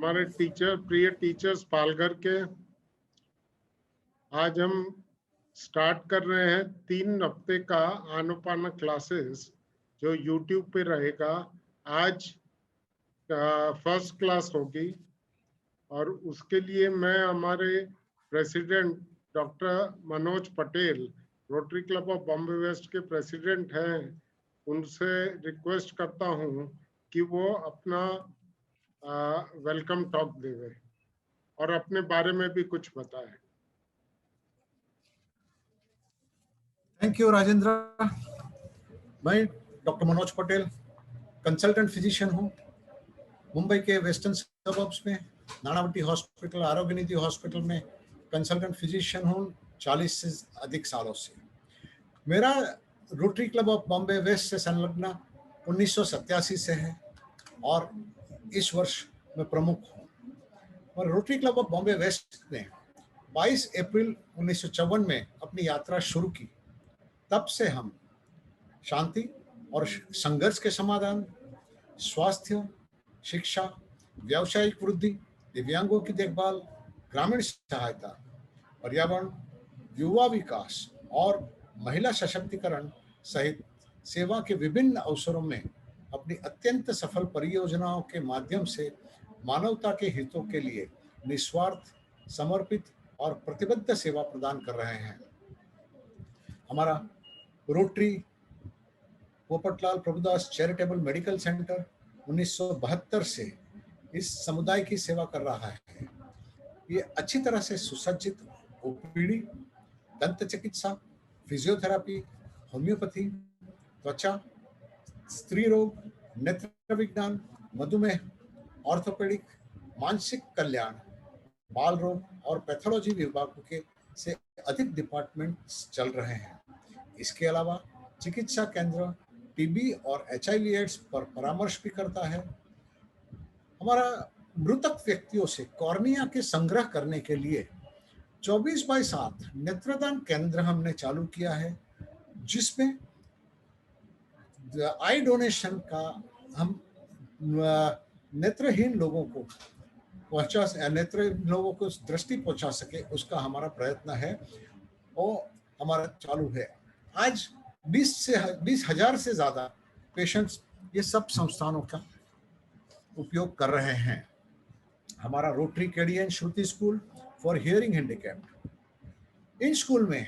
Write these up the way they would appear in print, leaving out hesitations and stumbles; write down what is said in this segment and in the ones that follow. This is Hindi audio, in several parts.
हमारे प्रिय टीचर्स पालघर के, आज हम स्टार्ट कर रहे हैं 3 हफ्ते का आनुपाना क्लासेस जो YouTube पे रहेगा। आज फर्स्ट क्लास होगी और उसके लिए मैं हमारे president doctor Manoj Patel, Rotary club of Bombay West के प्रेसिडेंट हैं, उनसे रिक्वेस्ट करता हूं कि वो अपना वेलकम टॉक देवे और अपने बारे में भी कुछ बताएं। Thank you Rajendra. मैं doctor Manoj Patel consultant physician हूँ। मुंबई के वेस्टर्न सबर्ब्स में नानावटी हॉस्पिटल, आरोग्य निधि हॉस्पिटल में कंसल्टेंट फिजिशियन हूँ 40 से अधिक सालों से। मेरा Rotary club of Bombay west से संलग्न 1987 से है और इस वर्ष मैं प्रमुख हूँ। और Rotary club of Bombay West ने 22 अप्रैल 1954 में अपनी यात्रा शुरू की। तब से हम शांति और संघर्ष के समाधान, स्वास्थ्य, शिक्षा, व्यावसायिक वृद्धि, दिव्यांगों की देखभाल, ग्रामीण सहायता, पर्यावरण, युवा विकास और महिला सशक्तिकरण सहित सेवा के विभिन्न अवसरों में अपनी अत्यंत सफल परियोजनाओं के माध्यम से मानवता के हितों के लिए निस्वार्थ, समर्पित और प्रतिबद्ध सेवा प्रदान कर रहे हैं। हमारा rotary Popatlal Prabhudas charitable medical centre 1972 से इस समुदाय की सेवा कर रहा है। ये अच्छी तरह से सुसज्जित ओपीडी, दंत चिकित्सा, फिजियोथेरापी, होम्योपैथी, त्वचा, स्त्री रोग, नेत्र विज्ञान, मधुमेह, ऑर्थोपेडिक, मानसिक कल्याण, बाल रोग और पैथोलॉजी विभागों के से अधिक डिपार्टमेंट्स चल रहे हैं। इसके अलावा चिकित्सा केंद्र टीबी और HIV एड्स पर परामर्श भी करता है। हमारा मृतक व्यक्तियों से कॉर्निया के संग्रह करने के लिए 24/7 नेत्रदान केंद्र हमने चालू किया है, जिसमें आई डोनेशन का हम नेत्रहीन लोगों को दृष्टि पहुंचा सके, उसका हमारा प्रयत्न है और हमारा चालू है। आज 20,000 से ज्यादा पेशेंट्स ये सब संस्थानों का उपयोग कर रहे हैं। हमारा रोटरी कैडियन Shruti school for hearing handicapped, इन स्कूल में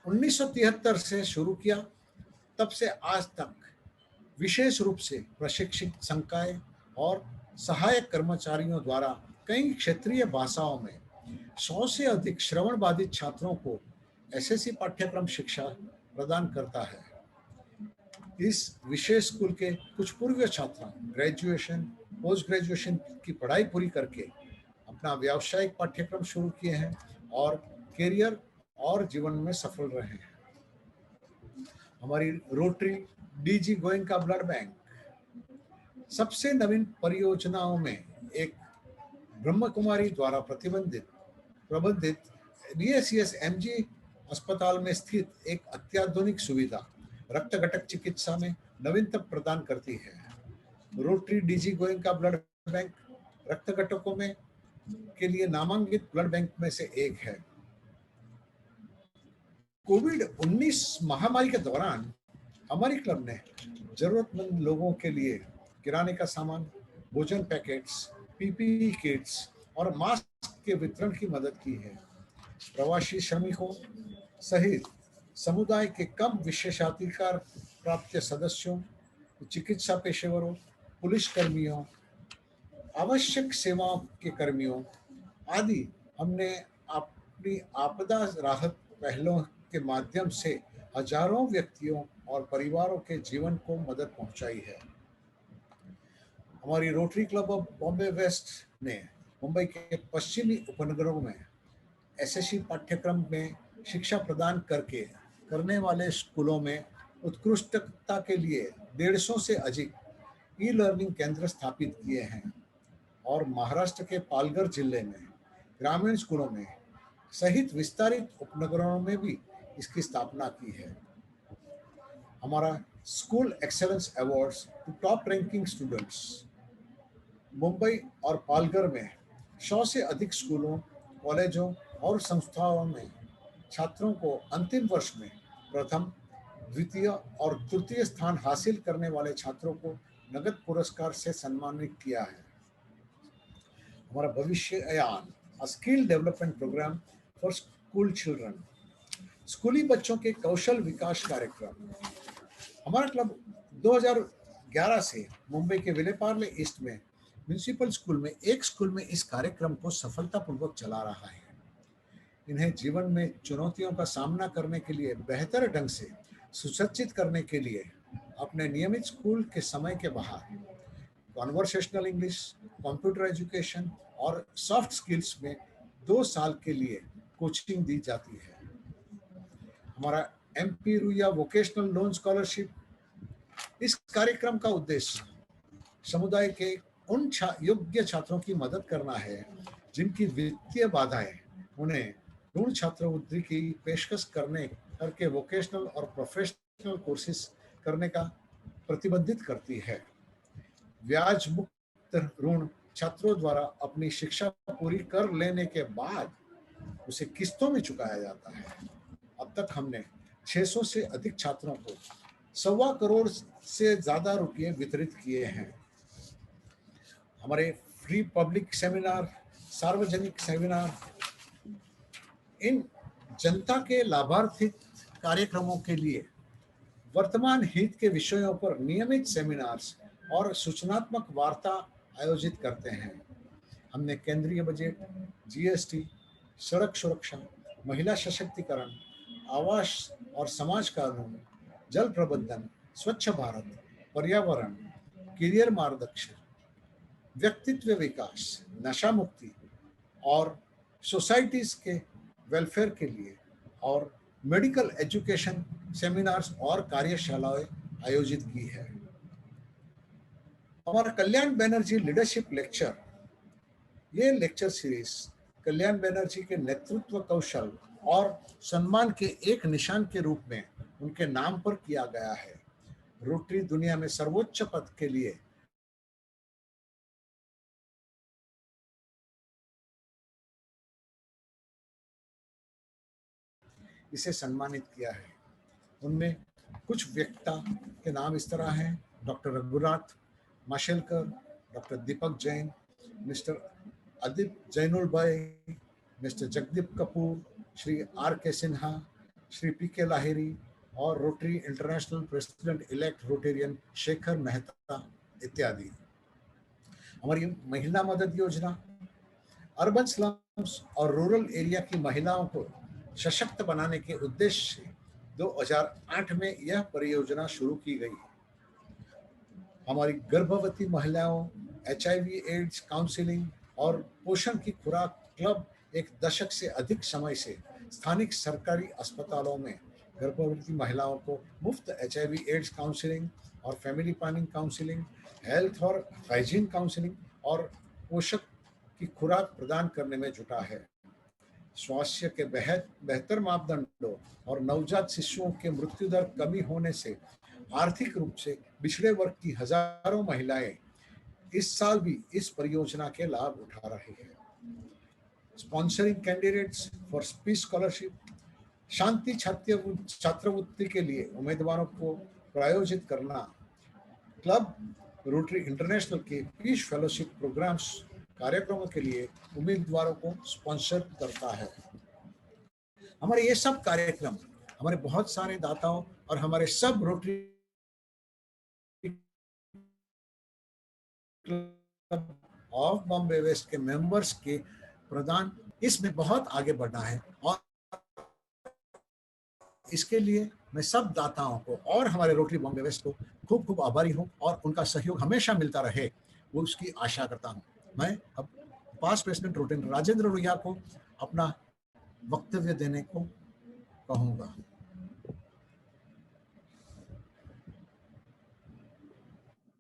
1973 से शुरू किया, तब से आज तक विशेष रूप से प्रशिक्षित संकाय और सहायक कर्मचारियों द्वारा कई क्षेत्रीय भाषाओं में 100 से अधिक श्रवण बाधित छात्रों को SSC पाठ्यक्रम शिक्षा प्रदान करता है। इस विशेष स्कूल के कुछ पूर्व छात्र ग्रेजुएशन, पोस्ट ग्रेजुएशन की पढ़ाई पूरी करके अपना व्यावसायिक पाठ्यक्रम शुरू किए हैं और करियर और जीवन में सफल रहे हैं। हमारी rotary DG Goenka blood bank सबसे नवीन परियोजनाओं में एक ब्रह्म कुमारी द्वारा प्रबंधित BACS MG अस्पताल में स्थित एक अत्याधुनिक सुविधा रक्त घटक चिकित्सा में नवीनतम प्रदान करती है। Rotary DG Goenka blood bank रक्त घटकों में के लिए नामांकित ब्लड बैंक में से एक है। कोविड-19 महामारी के दौरान हमारी क्लब ने जरूरतमंद लोगों के लिए किराने का सामान, भोजन पैकेट्स, PPE किट्स और मास्क के वितरण की मदद की है। प्रवासी श्रमिकों सहित समुदाय के कम विशेषाधिकार प्राप्त सदस्यों, चिकित्सा पेशेवरों, पुलिस कर्मियों, आवश्यक सेवाओं के कर्मियों आदि हमने अपनी आपदा राहत पहलों के माध्यम से हजारों व्यक्तियों और परिवारों के जीवन को मदद पहुंचाई है। हमारी Rotary club of Bombay West ने मुंबई के पश्चिमी उपनगरों में SSC पाठ्यक्रम में शिक्षा प्रदान करने वाले स्कूलों में उत्कृष्टता के लिए 150 से अधिक ई-लर्निंग केंद्र स्थापित किए हैं और महाराष्ट्र के पालघर जिले में ग्रामीण स्कूलों में सहित विस्तारित उपनगरों में भी इसकी स्थापना की है। हमारा school excellence awards to top ranking students Mumbai और पालघर में 100 से अधिक स्कूलों, कॉलेजों और संस्थाओं में छात्रों को अंतिम वर्ष में प्रथम, द्वितीय और तृतीय स्थान हासिल करने वाले छात्रों को नगद पुरस्कार से सम्मानित किया है। हमारा भविष्य अयान, skill development programme for school children, स्कूली बच्चों के कौशल विकास कार्यक्रम। हमारा क्लब 2011 से मुंबई के विलेपार्ले ईस्ट में म्यूनिसिपल स्कूल में एक स्कूल में इस कार्यक्रम को सफलतापूर्वक चला रहा है। इन्हें जीवन में चुनौतियों का सामना करने के लिए बेहतर ढंग से सुसज्जित करने के लिए अपने नियमित स्कूल के समय के बाहर कॉन्वर्सेशनल इंग्लिश, कंप्यूटर एजुकेशन और सॉफ्ट स्किल्स में 2 साल के लिए कोचिंग दी जाती है। हमारा MP रुया वोकेशनल लोन स्कॉलरशिप, इस कार्यक्रम का उद्देश्य समुदाय के उन योग्य छात्रों की मदद करना है जिनकी वित्तीय बाधाएं उन्हें ऋण छात्रवृत्ति की पेशकश करके वोकेशनल और प्रोफेशनल कोर्सेज करने का प्रतिबंधित करती है। ब्याज मुक्त ऋण छात्रों द्वारा अपनी शिक्षा पूरी कर लेने के बाद उसे किस्तों में चुकाया जाता है। अब तक हमने 600 से अधिक छात्रों को 1.25 करोड़ से ज्यादा रुपये वितरित किए हैं। हमारे फ्री पब्लिक सेमिनार, सार्वजनिक सेमिनार, इन जनता के लाभार्थित कार्यक्रमों के लिए वर्तमान हित के विषयों पर नियमित सेमिनार्स और सूचनात्मक वार्ता आयोजित करते हैं। हमने केंद्रीय बजट, GST, सड़क सुरक्षा, महिला सशक्तिकरण, आवास और समाज कानून, जल प्रबंधन, स्वच्छ भारत, पर्यावरण, करियर मार्गदर्शन, व्यक्तित्व विकास, नशा मुक्ति और सोसाइटीज के वेलफेयर के लिए और मेडिकल एजुकेशन सेमिनार्स और कार्यशालाएं आयोजित की है। हमारा कल्याण बनर्जी लीडरशिप लेक्चर, ये लेक्चर सीरीज कल्याण बनर्जी के नेतृत्व कौशल और सम्मान के एक निशान के रूप में उनके नाम पर किया गया है। रोटरी दुनिया में सर्वोच्च पद के लिए इसे सम्मानित किया है। उनमें कुछ व्यक्ता के नाम इस तरह हैं: doctor Raghunath Mashelkar, doctor Deepak Jain, mister Adip Jainul bhai, mister Jagdeep Kapoor, Shri RK Sinha, Shri PK Lahiri और Rotary international president elect Rotarian Shekhar Mehta इत्यादि। हमारी महिला मदद योजना अर्बन स्लम्स और रूरल एरिया की महिलाओं को सशक्त बनाने के उद्देश्य से 2008 में यह परियोजना शुरू की गई। हमारी गर्भवती महिलाओं, HIV एड्स काउंसलिंग और पोषण की खुराक क्लब एक दशक से अधिक समय से स्थानिक सरकारी अस्पतालों में गर्भवती महिलाओं को मुफ्त HIV एड्स काउंसलिंग और फैमिली प्लानिंग काउंसलिंग, हेल्थ और हाइजीन काउंसलिंग और पोषक की खुराक प्रदान करने में जुटा है। स्वास्थ्य के बेहतर मापदंडों और नवजात शिशुओं के मृत्यु दर कमी होने से आर्थिक रूप से पिछड़े वर्ग की हजारों महिलाएं इस साल भी इस परियोजना के लाभ उठा रही हैं। Sponsoring candidates for peace scholarship, शांति छात्रवृत्ति के लिए उम्मीदवारों को प्रायोजित करना क्लब रोटरी इंटरनेशनल के पीस फेलोशिप प्रोग्राम्स कार्यक्रमों के लिए उम्मीदवारों को स्पॉन्सर करता है। हमारे ये सब कार्यक्रम हमारे बहुत सारे दाताओं और हमारे सब रोटरी ऑफ बॉम्बे वेस्ट के मेंबर्स के प्रदान इसमें बहुत आगे बढ़ना है और इसके लिए मैं सब दाताओं को और हमारे रोटरी बॉम्बे वेस्ट को खूब खूब आभारी हूं और उनका सहयोग हमेशा मिलता रहे, वो उसकी आशा करता हूं। मैं अब past president rotary Rajendra Ruia को अपना वक्तव्य देने को कहूंगा।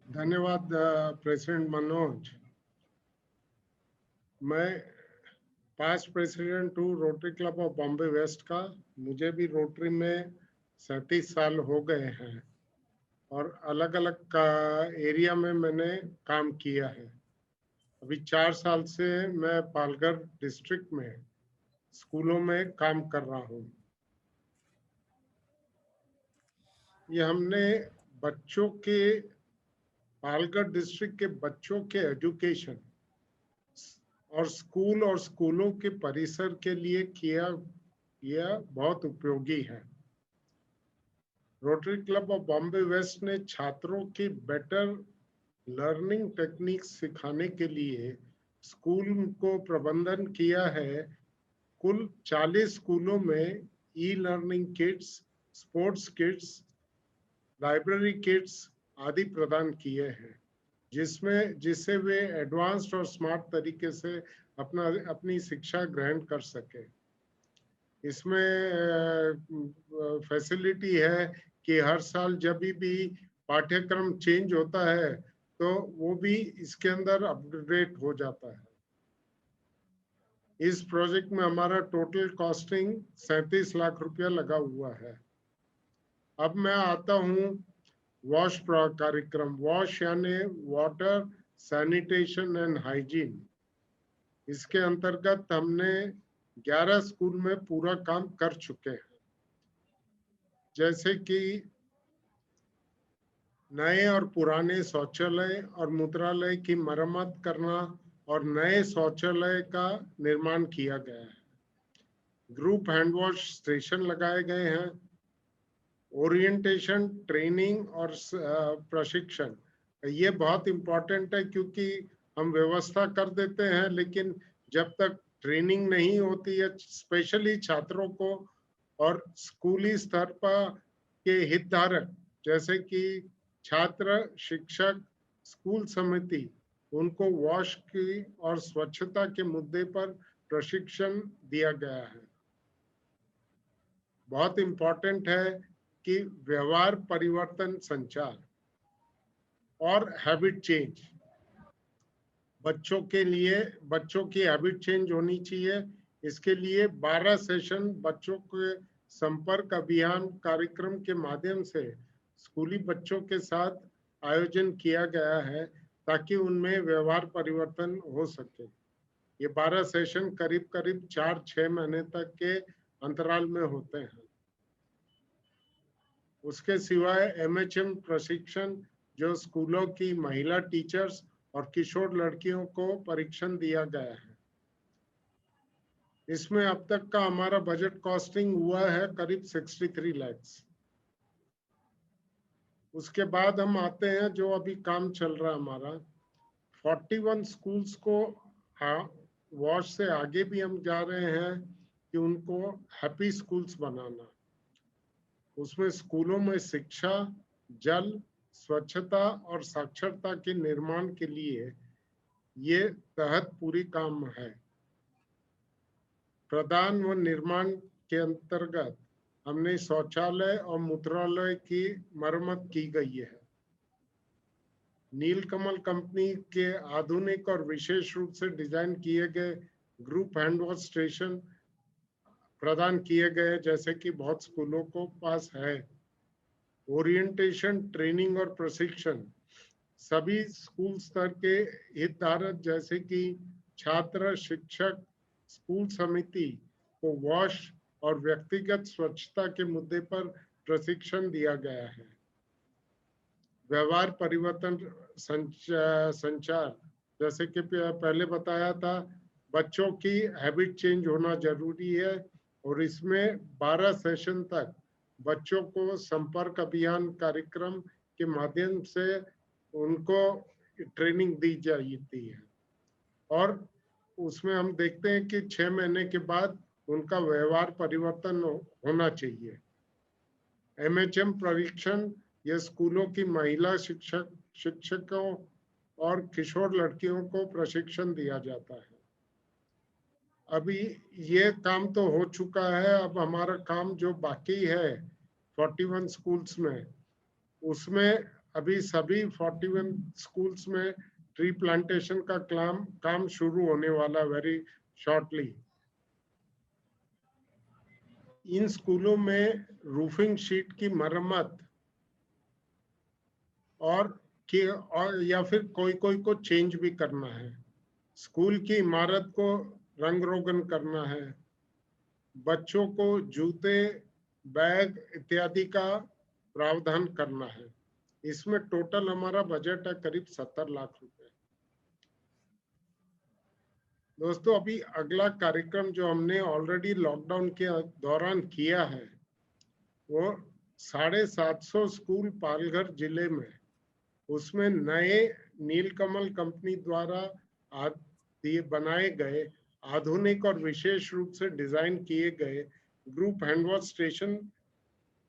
धन्यवाद प्रेसिडेंट मनोज। मैं पास्ट प्रेसिडेंट हूँ Rotary club of Bombay West का। मुझे भी रोटरी में 37 साल हो गए हैं और अलग अलग एरिया में मैंने काम किया है। अभी 4 साल से मैं पालघर डिस्ट्रिक्ट में स्कूलों में काम कर रहा हूँ। ये हमने बच्चों के, पालघर डिस्ट्रिक्ट के बच्चों के एजुकेशन और स्कूलों के परिसर के लिए किया यह बहुत उपयोगी है। Rotary club of Bombay West ने छात्रों की बेटर लर्निंग टेक्निक्स सिखाने के लिए स्कूल को प्रबंधन किया है। कुल 40 स्कूलों में e learning kits, sports kits, library kits आदि प्रदान किए हैं, जिससे वे एडवांस्ड और स्मार्ट तरीके से अपनी शिक्षा ग्रहण कर सके। इसमें फैसिलिटी है कि हर साल जब भी पाठ्यक्रम चेंज होता है तो वो भी इसके अंदर अपग्रेड हो जाता है। इस प्रोजेक्ट में हमारा टोटल कॉस्टिंग 37 लाख रुपया लगा हुआ है। अब मैं आता हूँ वॉश कार्यक्रम। वॉश यानी वाटर सैनिटेशन एंड हाइजीन। इसके अंतर्गत हमने 11 स्कूल में पूरा काम कर चुके हैं, जैसे कि नए और पुराने शौचालय और मूत्रालय की मरम्मत करना और नए शौचालय का निर्माण किया गया है। ग्रुप हैंड वॉश स्टेशन लगाए गए हैं। ओरिएंटेशन, ट्रेनिंग और प्रशिक्षण, ये बहुत इम्पोर्टेंट है, क्योंकि हम व्यवस्था कर देते हैं लेकिन जब तक ट्रेनिंग नहीं होती है, स्पेशली छात्रों को और स्कूली स्तर पर के हितधारक जैसे कि छात्र, शिक्षक, स्कूल समिति, उनको वॉश की और स्वच्छता के मुद्दे पर प्रशिक्षण दिया गया है। बहुत इम्पोर्टेंट है कि व्यवहार परिवर्तन संचार और हैबिट चेंज, बच्चों की हैबिट चेंज होनी चाहिए। इसके लिए 12 सेशन बच्चों के संपर्क अभियान कार्यक्रम के माध्यम से स्कूली बच्चों के साथ आयोजन किया गया है, ताकि उनमें व्यवहार परिवर्तन हो सके। ये 12 सेशन करीब करीब 4-6 महीने तक के अंतराल में होते हैं। उसके सिवाय एमएचएम प्रशिक्षण, जो स्कूलों की महिला टीचर्स और किशोर लड़कियों को परीक्षण दिया गया है। इसमें अब तक का हमारा बजट कॉस्टिंग हुआ है करीब 63 लाख। उसके बाद हम आते हैं जो अभी काम चल रहा है हमारा 41 स्कूल्स को वॉश से आगे भी हम जा रहे हैं कि उनको हैप्पी स्कूल्स बनाना। उसमें स्कूलों में शिक्षा, जल, स्वच्छता और साक्षरता के निर्माण के लिए ये तहत पूरी काम है। प्रदान व निर्माण के अंतर्गत हमने शौचालय और मूत्रालय की मरम्मत की गई है। नीलकमल कंपनी के आधुनिक और विशेष रूप से डिजाइन किए गए ग्रुप हैंड वॉश स्टेशन प्रदान किए गए, जैसे कि बहुत स्कूलों को पास है। ओरिएंटेशन, ट्रेनिंग और प्रशिक्षण, सभी स्कूल स्तर के हितधारक जैसे कि छात्र, शिक्षक, स्कूल समिति को वॉश और व्यक्तिगत स्वच्छता के मुद्दे पर प्रशिक्षण दिया गया है। व्यवहार परिवर्तन संचार, जैसे कि पहले बताया था, बच्चों की हैबिट चेंज होना जरूरी है और इसमें 12 सेशन तक बच्चों को संपर्क अभियान कार्यक्रम के माध्यम से उनको ट्रेनिंग दी जाती है और उसमें हम देखते हैं कि 6 महीने के बाद उनका व्यवहार परिवर्तन होना चाहिए। एमएचएम परीक्षण, यह स्कूलों की महिला शिक्षकों और किशोर लड़कियों को प्रशिक्षण दिया जाता है। अभी ये काम तो हो चुका है, अब हमारा काम जो बाकी है 41 स्कूल्स में, उसमें अभी सभी 41 स्कूल्स में ट्री प्लांटेशन का काम शुरू होने वाला वेरी शॉर्टली। इन स्कूलों में रूफिंग शीट की मरम्मत और या फिर कोई को चेंज भी करना है, स्कूल की इमारत को रंग रोगन करना है, बच्चों को जूते, बैग इत्यादि का प्रावधान करना है। इसमें टोटल हमारा बजट है करीब 70 लाख रुपए। दोस्तों, अभी अगला कार्यक्रम जो हमने ऑलरेडी लॉकडाउन के दौरान किया है वो 750 स्कूल पालघर जिले में, उसमें नए नीलकमल कंपनी द्वारा बनाए गए आधुनिक और विशेष रूप से डिजाइन किए गए ग्रुप हैंडवॉश स्टेशन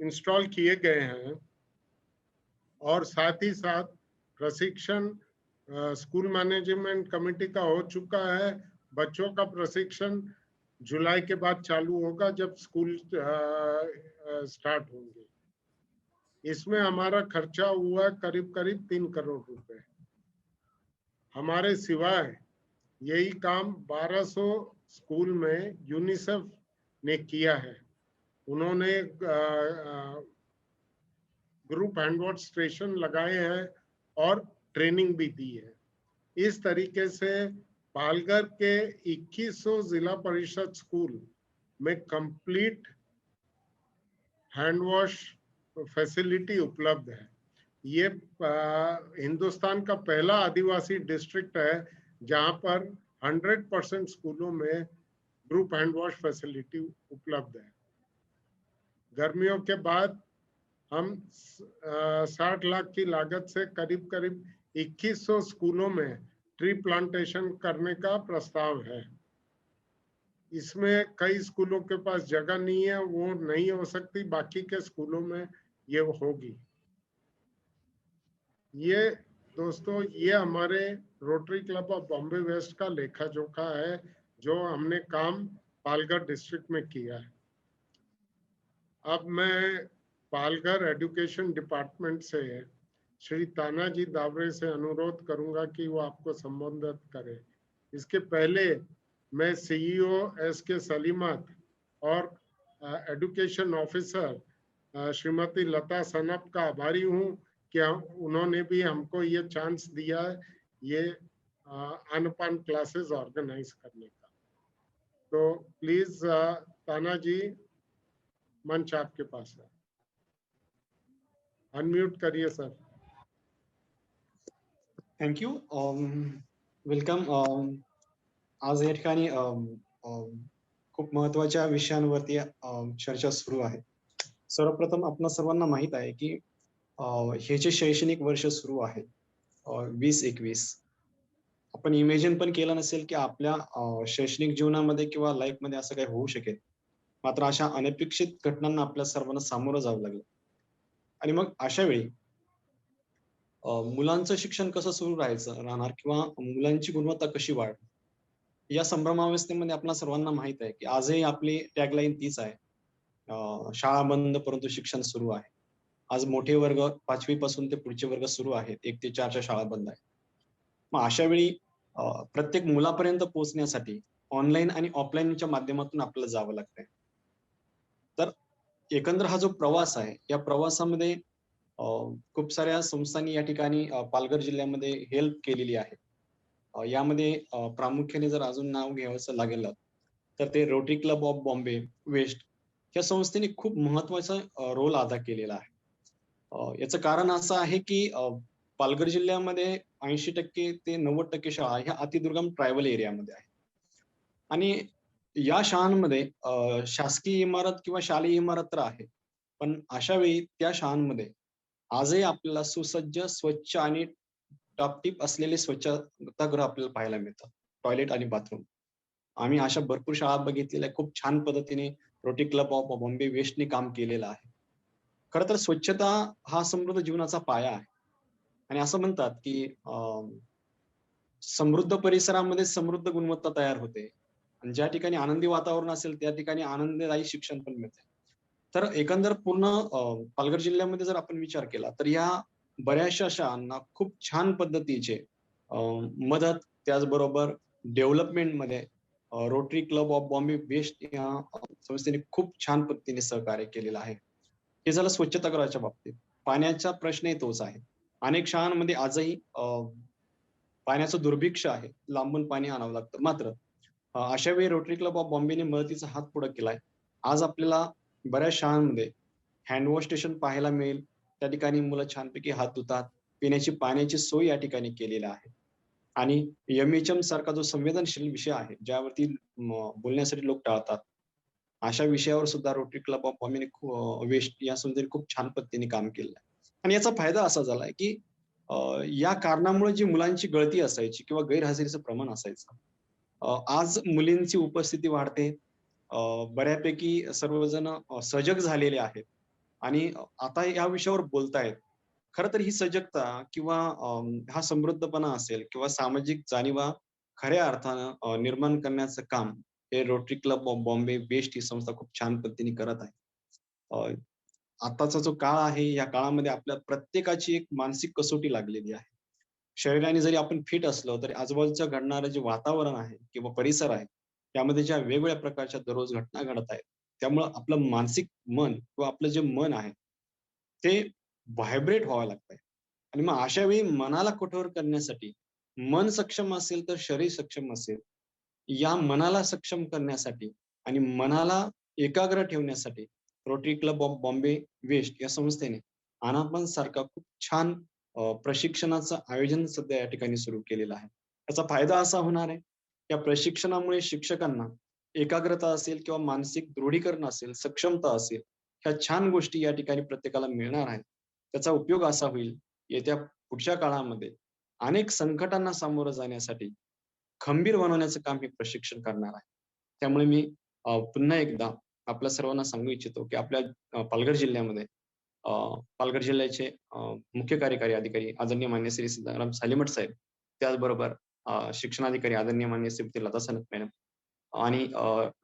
इंस्टॉल किए गए हैं। और साथ ही साथ प्रशिक्षण स्कूल मैनेजमेंट कमेटी का हो चुका है। बच्चों का प्रशिक्षण जुलाई के बाद चालू होगा जब स्कूल स्टार्ट होंगे। इसमें हमारा खर्चा हुआ करीब करीब 3 करोड़ रुपए। हमारे सिवाय यही काम 1200 स्कूल में यूनिसेफ ने किया है। उन्होंने ग्रुप हैंडवॉश स्टेशन लगाए हैं और ट्रेनिंग भी दी है। इस तरीके से पालघर के 2100 जिला परिषद स्कूल में कंप्लीट हैंडवॉश फैसिलिटी उपलब्ध है। ये हिंदुस्तान का पहला आदिवासी डिस्ट्रिक्ट है जहां पर 100% स्कूलों में ग्रुप हैंडवॉश फैसिलिटी उपलब्ध है। गर्मियों के बाद हम 60 लाख की लागत से करीब करीब 2100 स्कूलों में ट्री प्लांटेशन करने का प्रस्ताव है। इसमें कई स्कूलों के पास जगह नहीं है, वो नहीं हो सकती, बाकी के स्कूलों में ये होगी। ये दोस्तों, ये हमारे Rotary club of Bombay West का लेखा जोखा है जो हमने काम पालघर डिस्ट्रिक्ट में किया है। अब मैं पालघर एजुकेशन डिपार्टमेंट से श्री तानाजी दावरे से अनुरोध करूंगा कि वो आपको संबोधित करें। इसके पहले मैं सीईओ एसके सलीमत और education officer Shrimati Lata snuff का आभारी हूं कि उन्होंने भी हमको ये चांस दिया है ये अनपान क्लासेस ऑर्गेनाइज करने का। तो प्लीज ताना जी, मंच आपके पास है, अनम्यूट करिए सर। Thank you, welcome. आज या ठिकाणी खूप महत्त्वाच्या विषयांवरती चर्चा सुरू आहे। सर्वप्रथम आपणा सर्वांना माहित आहे की हे जे शैक्षणिक वर्ष सुरू आहे 2021, आपण इमेजिन पण केलं नसेल की आपल्या शैक्षणिक जीवनामध्ये किंवा लाईफमध्ये असं काही होऊ शकेल। मात्र अशा अनपेक्षित घटनांना आपल्या सर्वांना सामोरं जावं लागलं। आणि मग अशा वेळी मुलांचं शिक्षण कसं सुरू राहणार किंवा मुलांची गुणवत्ता कशी वाढ, या संभ्रमावस्थेमध्ये आपल्या सर्वांना माहित आहे की आजही आपली टॅगलाईन तीच आहे, शाळा बंद परंतु शिक्षण सुरू आहे। आज मोठे वर्ग 5वी पासून ते पुढचे वर्ग सुरू आहेत, 1 ते 4च्या शाळा बंद आहेत। मग अशा वेळी प्रत्येक मुलापर्यंत पोहोचण्यासाठी ऑनलाईन आणि ऑफलाईनच्या माध्यमातून आपल्याला जावं लागतंय। तर एकंदर हा जो प्रवास आहे या प्रवासामध्ये खूप साऱ्या संस्थांनी या ठिकाणी पालघर जिल्ह्यामध्ये हेल्प केलेली आहे। यामध्ये प्रामुख्याने जर अजून नाव घ्यावंसं लागेल तर ते Rotary club of Bombay waste या संस्थेने खूप महत्त्वाचा रोल अदा केलेला आहे। याचं कारण असं आहे की पालघर जिल्ह्यामध्ये 80% ते 90% शाळा ह्या अतिदुर्गम ट्रायबल एरियामध्ये आहे आणि या शाळांमध्ये शासकीय इमारत किंवा शालेय इमारत तर आहे, पण अशा वेळी त्या शाळांमध्ये आजही आपल्याला सुसज्ज, स्वच्छ आणि टापटीप असलेले स्वच्छतागृह आपल्याला पाहायला मिळतात, टॉयलेट आणि बाथरूम। आम्ही अशा भरपूर शाळा बघितलेल्या, खूप छान पद्धतीने रोटरी क्लब ऑफ बॉम्बे वेस्टने काम केलेलं आहे। खरं तर स्वच्छता हा समृद्ध जीवनाचा पाया आहे आणि असं म्हणतात की समृद्ध परिसरामध्ये समृद्ध गुणवत्ता तयार होते आणि ज्या ठिकाणी आनंदी वातावरण असेल त्या ठिकाणी आनंददायी शिक्षण पण मिळते। तर एकंदर पूर्ण पालघर जिल्ह्यामध्ये जर आपण विचार केला तर या बऱ्याचशा शाळांना खूप छान पद्धतीचे मदत, त्याचबरोबर डेव्हलपमेंटमध्ये Rotary club of Bombay waste या संस्थेने खूप छान पद्धतीने सहकार्य केलेलं आहे। हे झालं स्वच्छतागृहाच्या बाबतीत। पाण्याचा प्रश्नही तोच आहे। अनेक शाळांमध्ये आजही पाण्याचं दुर्भिक्ष आहे, लांबून पाणी आणावं लागतं. मात्र अशा वेळी रोटरी क्लब ऑफ बॉम्बेने मदतीचा हात पुढे केलाय. आज आपल्याला बऱ्याच शाळांमध्ये हँडवॉश स्टेशन पाहायला मिळेल. त्या ठिकाणी मुलं छानपैकी हात धुतात. पिण्याची पाण्याची सोय या ठिकाणी केलेली आहे. आणि एमएचएम सारखा जो संवेदनशील विषय आहे, ज्यावरती बोलण्यासाठी लोक टाळतात, अशा विषयावर सुद्धा रोटरी क्लब ऑफ बॉम्बेने वेस्ट या संस्थेने खूप छान पद्धतीने काम केलं आहे. आणि याचा फायदा असा झालाय की या कारणामुळे जी मुलांची गळती असायची किंवा गैरहजेरीचं प्रमाण असायचं, आज मुलींची उपस्थिती वाढते. बऱ्यापैकी सर्वजण सजग झालेले आहेत आणि आता या विषयावर बोलतायत. खरं तर ही सजगता किंवा हा समृद्धपणा असेल किंवा सामाजिक जाणीवा खऱ्या अर्थानं निर्माण करण्याचं काम हे Rotary club of Bombay west ही संस्था खूप छान पद्धतीने करत आहे. आताचा जो काळ आहे, या काळामध्ये आपल्या प्रत्येकाची एक मानसिक कसोटी लागलेली आहे. शरीराने जरी आपण फिट असलो तरी आजूबाजूच्या घडणारं जे वातावरण आहे किंवा परिसर आहे, त्यामध्ये ज्या वेगवेगळ्या प्रकारच्या दररोज घटना घडत आहेत, त्यामुळं आपलं मानसिक मन किंवा आपलं जे मन आहे ते व्हायब्रेट व्हावं लागतंय. आणि मग अशा वेळी मनाला कठोर करण्यासाठी, मन सक्षम असेल तर शरीर सक्षम असेल. या मनाला सक्षम करण्यासाठी आणि मनाला एकाग्र ठेवण्यासाठी Rotary club of Bombay waste या संस्थेने आनापान सारखा खूप छान प्रशिक्षणाचं आयोजन सध्या या ठिकाणी सुरू केलेलं आहे. याचा फायदा असा होणार आहे, या प्रशिक्षणामुळे शिक्षकांना एकाग्रता असेल किंवा मानसिक दृढीकरण असेल, सक्षमता असेल, ह्या छान गोष्टी या ठिकाणी प्रत्येकाला मिळणार आहेत. त्याचा उपयोग असा होईल, येत्या पुढच्या काळामध्ये अनेक संकटांना सामोरं जाण्यासाठी खंबीर बनवण्याचं काम हे प्रशिक्षण करणार आहे. त्यामुळे मी पुन्हा एकदा आपल्या सर्वांना सांगू इच्छितो, की आपल्या पालघर जिल्ह्यामध्ये पालघर जिल्ह्याचे मुख्य कार्यकारी अधिकारी आदरणीय मान्य श्री सीताराम सालीमठ साहेब, त्याचबरोबर शिक्षणाधिकारी आदरणीय मान्य श्रीमती लता सनत मॅडम आणि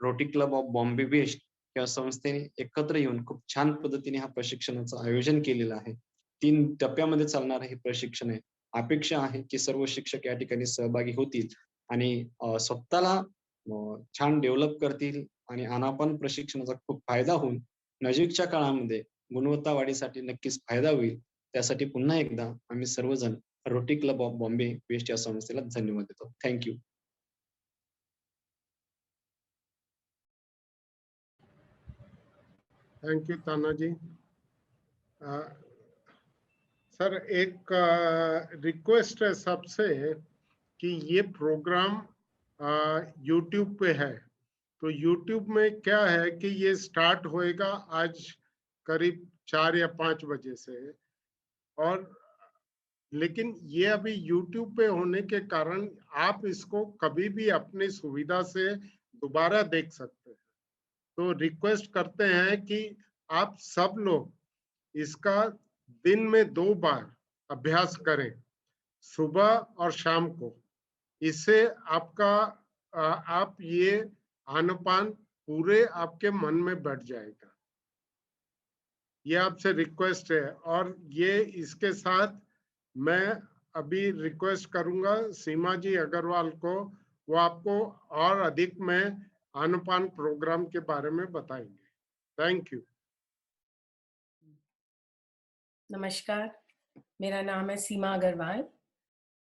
Rotary club of Bombay waste या संस्थेने एकत्र येऊन खूप छान पद्धतीने हा प्रशिक्षणाचं आयोजन केलेलं आहे. 3 टप्प्यामध्ये चालणारं हे प्रशिक्षण आहे. अपेक्षा आहे की सर्व शिक्षक या ठिकाणी सहभागी होतील आणि स्वतःला छान डेव्हलप करतील आणि आनापान प्रशिक्षणाचा खूप फायदा होऊन नजीकच्या काळामध्ये गुणवत्ता वाढीसाठी नक्कीच फायदा होईल. त्यासाठी पुन्हा एकदा आम्ही सर्वजण Rotary club of Bombay waste या संस्थेला धन्यवाद देतो. Thank you. Thank you Tanaji. Sir एक रिक्वेस्ट है सबसे कि ये प्रोग्राम YouTube पे है, तो YouTube में क्या है कि ये स्टार्ट होएगा आज करीब 4 या 5 बजे से, और लेकिन ये अभी YouTube पे होने के कारण आप इसको कभी भी अपनी सुविधा से दोबारा देख सकते हैं। तो रिक्वेस्ट करते हैं कि आप सब लोग इसका दिन में 2 बार अभ्यास करें, सुबह और शाम को। इससे आपका आप ये आनापान पूरे आपके मन में बैठ जाएगा। ये आपसे रिक्वेस्ट है। और ये इसके साथ मैं अभी रिक्वेस्ट करूंगा सीमा जी अग्रवाल को, वो आपको और अधिक में आनापान प्रोग्राम के बारे में बताएंगे। Thank you. नमस्कार, मेरा नाम है सीमा अग्रवाल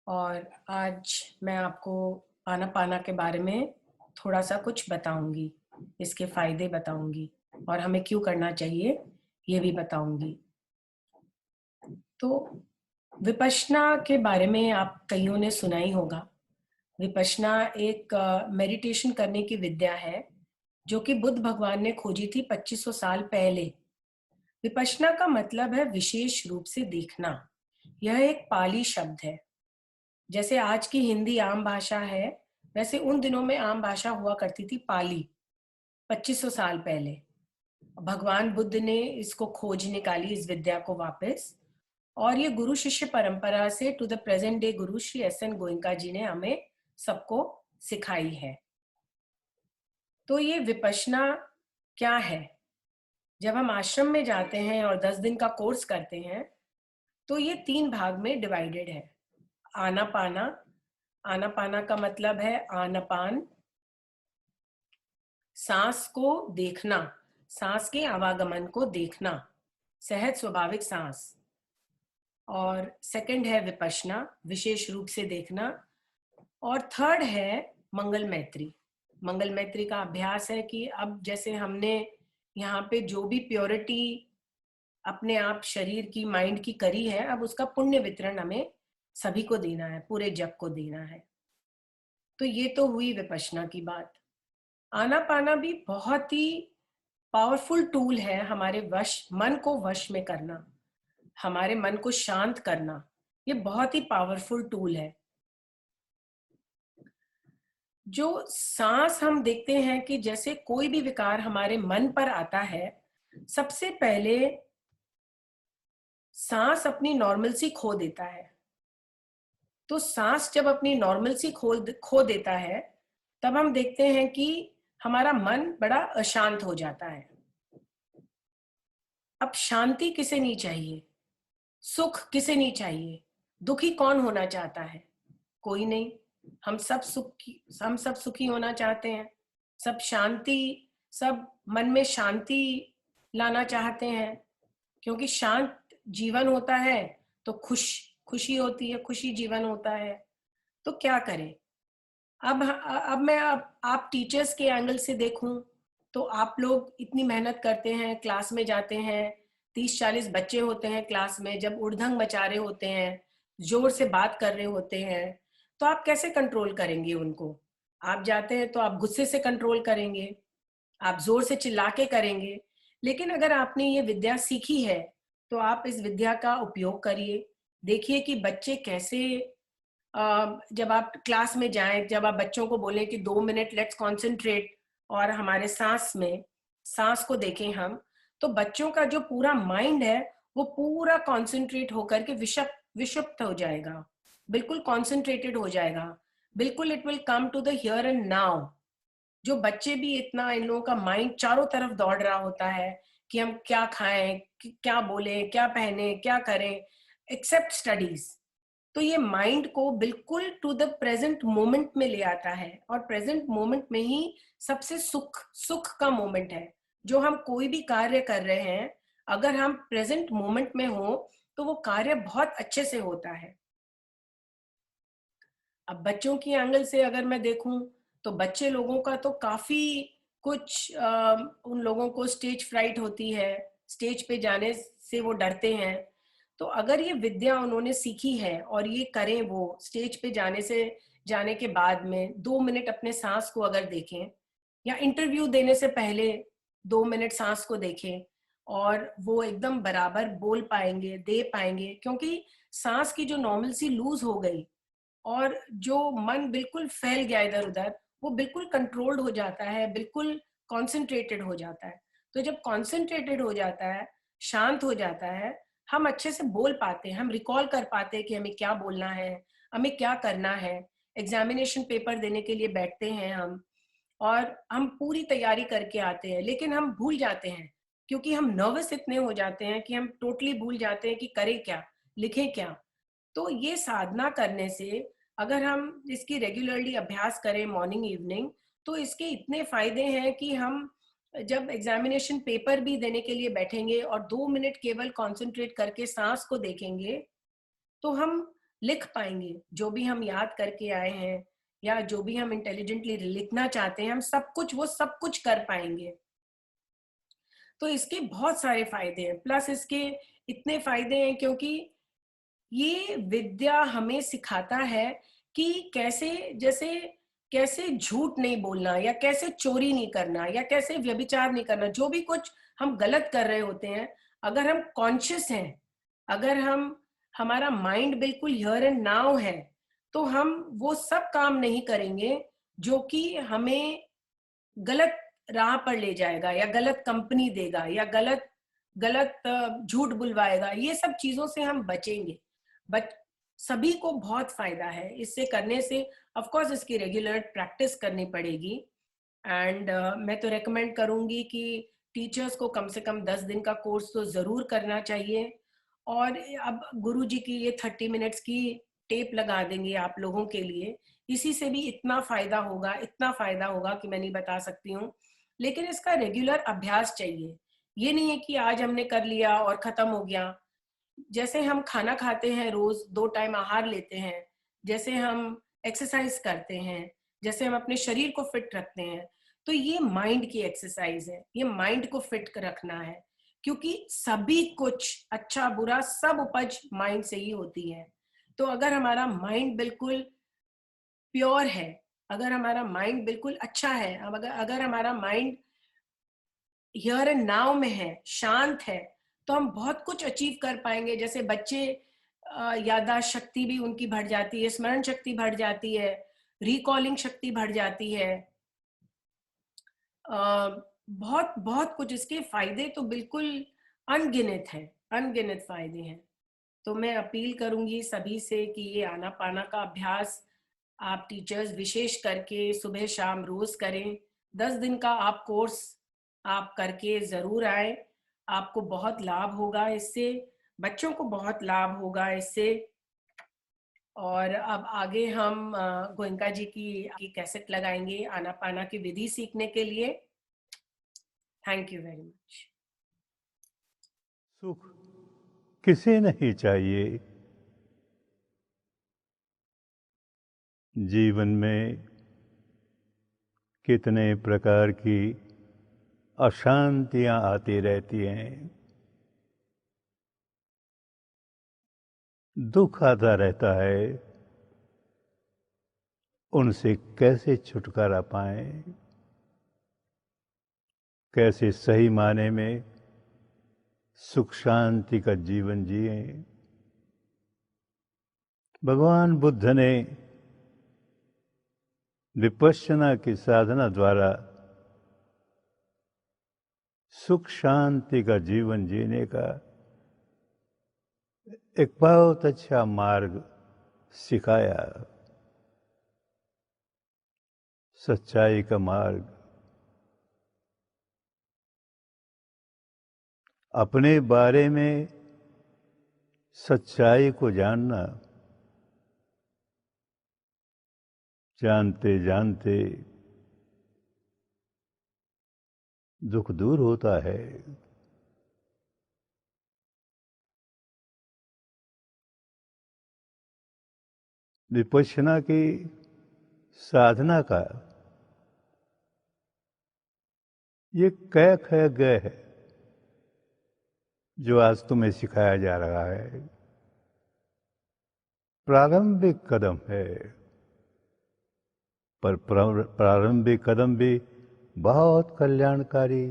और आज मैं आपको आनापाना के बारे में थोड़ा सा कुछ बताऊंगी, इसके फायदे बताऊंगी और हमें क्यों करना चाहिए ये भी बताऊंगी। तो विपश्यना के बारे में आप कईयों ने सुना ही होगा। विपश्यना एक मेडिटेशन करने की विद्या है जो कि बुद्ध भगवान ने खोजी थी 2500 साल पहले। विपश्यना का मतलब है विशेष रूप से देखना। यह एक पाली शब्द है। जैसे आज की हिंदी आम भाषा है, वैसे उन दिनों में आम भाषा हुआ करती थी पाली, 2500 साल पहले। भगवान बुद्ध ने इसको खोज निकाली, इस विद्या को वापस, और ये गुरु शिष्य परंपरा से to the present day Guru Shri SN. Goenka जी ने हमें सबको सिखाई है। तो ये विपश्यना क्या है? जब हम आश्रम में जाते हैं और 10 दिन का कोर्स करते हैं तो ये 3 भाग में डिवाइडेड है। आनापाना, आनापाना का मतलब है आनापान, सांस को देखना, सांस के आवागमन को देखना, सहज स्वाभाविक सांस। और सेकंड है विपश्यना, विशेष रूप से देखना, और थर्ड है मंगल मैत्री। मंगल मैत्री का अभ्यास है कि अब जैसे हमने यहाँ पे जो भी प्योरिटी अपने आप शरीर की, माइंड की करी है, अब उसका पुण्य वितरण हमें सभी को देना है, पूरे जग को देना है। तो ये तो हुई विपश्यना की बात। आनापाना भी बहुत ही पावरफुल टूल है हमारे मन को वश में करना, हमारे मन को शांत करना। ये बहुत ही पावरफुल टूल है। जो सांस हम देखते हैं कि जैसे कोई भी विकार हमारे मन पर आता है, सबसे पहले सांस अपनी नॉर्मलसी खो देता है। तो सांस जब अपनी नॉर्मलसी खो देता है, तब हम देखते हैं कि हमारा मन बड़ा अशांत हो जाता है। अब शांति किसे नहीं चाहिए, सुख किसे नहीं चाहिए, दुखी कौन होना चाहता है? कोई नहीं। हम सब सुखी होना चाहते हैं, सब शांति, सब मन में शांति लाना चाहते हैं, क्योंकि शांत जीवन होता है तो खुशी होती है, खुशी जीवन होता है। तो क्या करें? अब मैं आप टीचर्स के एंगल से देखूं तो आप लोग इतनी मेहनत करते हैं, क्लास में जाते हैं, 30-40 बच्चे होते हैं क्लास में, जब उड़धंग मचा रहे होते हैं, जोर से बात कर रहे होते हैं, तो आप कैसे कंट्रोल करेंगे उनको? आप जाते हैं तो आप गुस्से से कंट्रोल करेंगे, आप जोर से चिल्ला के करेंगे। लेकिन अगर आपने ये विद्या सीखी है तो आप इस विद्या का उपयोग करिए। देखिए कि बच्चे कैसे, जब आप क्लास में जाएं, जब आप बच्चों को बोलें कि 2 मिनट लेट्स कॉन्सेंट्रेट और हमारे सांस को देखें हम, तो बच्चों का जो पूरा माइंड है वो पूरा कॉन्सेंट्रेट होकर के विषुप्त हो जाएगा, बिल्कुल कॉन्सेंट्रेटेड हो जाएगा, बिल्कुल it will come to the here and now. जो बच्चे भी इतना, इन लोगों का माइंड चारों तरफ दौड़ रहा होता है कि हम क्या खाएं, क्या बोले, क्या पहने, क्या करें, एक्सेप्ट स्टडीज। तो ये माइंड को बिल्कुल टू द प्रेजेंट मोमेंट में ले आता है, और प्रेजेंट मोमेंट में ही सबसे सुख का मोमेंट है। जो हम कोई भी कार्य कर रहे हैं, अगर हम प्रेजेंट मोमेंट में हो तो वो कार्य बहुत अच्छे से होता है। अब बच्चों की एंगल से अगर मैं देखूं तो बच्चे लोगों का तो काफी कुछ, उन लोगों को स्टेज फ्राइट होती है, स्टेज पे जाने से वो डरते हैं। तो अगर ये विद्या उन्होंने सीखी है और ये करें, वो स्टेज पे जाने के बाद में 2 मिनट अपने सांस को अगर देखें, या इंटरव्यू देने से पहले 2 मिनट सांस को देखें, और वो एकदम बराबर बोल पाएंगे, दे पाएंगे, क्योंकि सांस की जो नॉर्मल लूज हो गई और जो मन बिल्कुल फैल गया इधर उधर, वो बिल्कुल कंट्रोल्ड हो जाता है, बिल्कुल कॉन्सेंट्रेटेड हो जाता है। तो जब कॉन्सेंट्रेटेड हो जाता है, शांत हो जाता है, हम अच्छे से बोल पाते हैं, हम रिकॉल कर पाते हैं कि हमें क्या बोलना है, हमें क्या करना है। एग्जामिनेशन पेपर देने के लिए बैठते हैं हम, और हम पूरी तैयारी करके आते हैं, लेकिन हम भूल जाते हैं, क्योंकि हम नर्वस इतने हो जाते हैं कि हम टोटली भूल जाते हैं कि करें क्या, लिखें क्या। तो ये साधना करने से, अगर हम इसकी रेगुलरली अभ्यास करें मॉर्निंग इवनिंग, तो इसके इतने फायदे हैं कि हम जब एग्जामिनेशन पेपर भी देने के लिए बैठेंगे और 2 मिनट केवल कंसंट्रेट करके सांस को देखेंगे, तो हम लिख पाएंगे जो भी हम याद करके आए हैं, या जो भी हम इंटेलिजेंटली लिखना चाहते हैं, हम वो सब कुछ कर पाएंगे। तो इसके बहुत सारे फायदे हैं, प्लस इसके इतने फायदे हैं क्योंकि ये विद्या हमें सिखाता है कि कैसे झूठ नहीं बोलना, या कैसे चोरी नहीं करना, या कैसे व्यभिचार नहीं करना। जो भी कुछ हम गलत कर रहे होते हैं, अगर हम कॉन्शियस हैं, अगर हमारा माइंड बिल्कुल हियर एंड नाउ है, तो हम वो सब काम नहीं करेंगे जो कि हमें गलत राह पर ले जाएगा, या गलत कंपनी देगा, या गलत झूठ बुलवाएगा। ये सब चीजों से हम बचेंगे। बट सभी को बहुत फायदा है इससे करने से। ऑफ कोर्स इसकी रेगुलर प्रैक्टिस करनी पड़ेगी, एंड मैं तो रेकमेंड करूंगी कि टीचर्स को कम से कम 10 दिन का कोर्स तो जरूर करना चाहिए। और अब गुरुजी की ये 30 मिनट्स की टेप लगा देंगे आप लोगों के लिए, इसी से भी इतना फायदा होगा कि मैं नहीं बता सकती हूँ। लेकिन इसका रेगुलर अभ्यास चाहिए। ये नहीं है कि आज हमने कर लिया और खत्म हो गया। जैसे हम खाना खाते हैं, रोज 2 टाइम आहार लेते हैं, जैसे हम एक्सरसाइज करते हैं, जैसे हम अपने शरीर को फिट रखते हैं, तो ये माइंड की एक्सरसाइज है, ये माइंड को फिट रखना है, क्योंकि सभी कुछ अच्छा बुरा सब उपज माइंड से ही होती है। तो अगर हमारा माइंड बिल्कुल प्योर है, अगर हमारा माइंड बिल्कुल अच्छा है, अगर हमारा माइंड हियर एंड नाउ में है, शांत है, तो हम बहुत कुछ अचीव कर पाएंगे। जैसे बच्चे याददाश्त शक्ति भी उनकी बढ़ जाती है, स्मरण शक्ति बढ़ जाती है, रिकॉलिंग शक्ति बढ़ जाती है, बहुत बहुत कुछ। इसके फायदे तो बिल्कुल अनगिनत हैं, अनगिनत फायदे हैं। तो मैं अपील करूंगी सभी से कि ये आनापाना का अभ्यास आप टीचर्स विशेष करके सुबह शाम रोज करें। 10 दिन का आप कोर्स आप करके जरूर आए, आपको बहुत लाभ होगा इससे, बच्चों को बहुत लाभ होगा इससे। और अब आगे हम गोयनका जी की कैसेट लगाएंगे आनापाना की विधि सीखने के लिए। Thank you very much. सुख किसे नहीं चाहिए जीवन में। कितने प्रकार की अशांतियां आती रहती हैं, दुख आता रहता है, उनसे कैसे छुटकारा पाएं, कैसे सही माने में सुख शांति का जीवन जिए। भगवान बुद्ध ने विपश्यना की साधना द्वारा सुख शांति का जीवन जीने का एक बहुत अच्छा मार्ग सिखाया, सच्चाई का मार्ग। अपने बारे में सच्चाई को जानना, जानते जानते दुख दूर होता है। विपश्यना की साधना का ये कैक है, गय है, जो आज तुम्हें सिखाया जा रहा है। प्रारंभिक कदम है, पर प्रारंभिक कदम भी बहुत कल्याणकारी,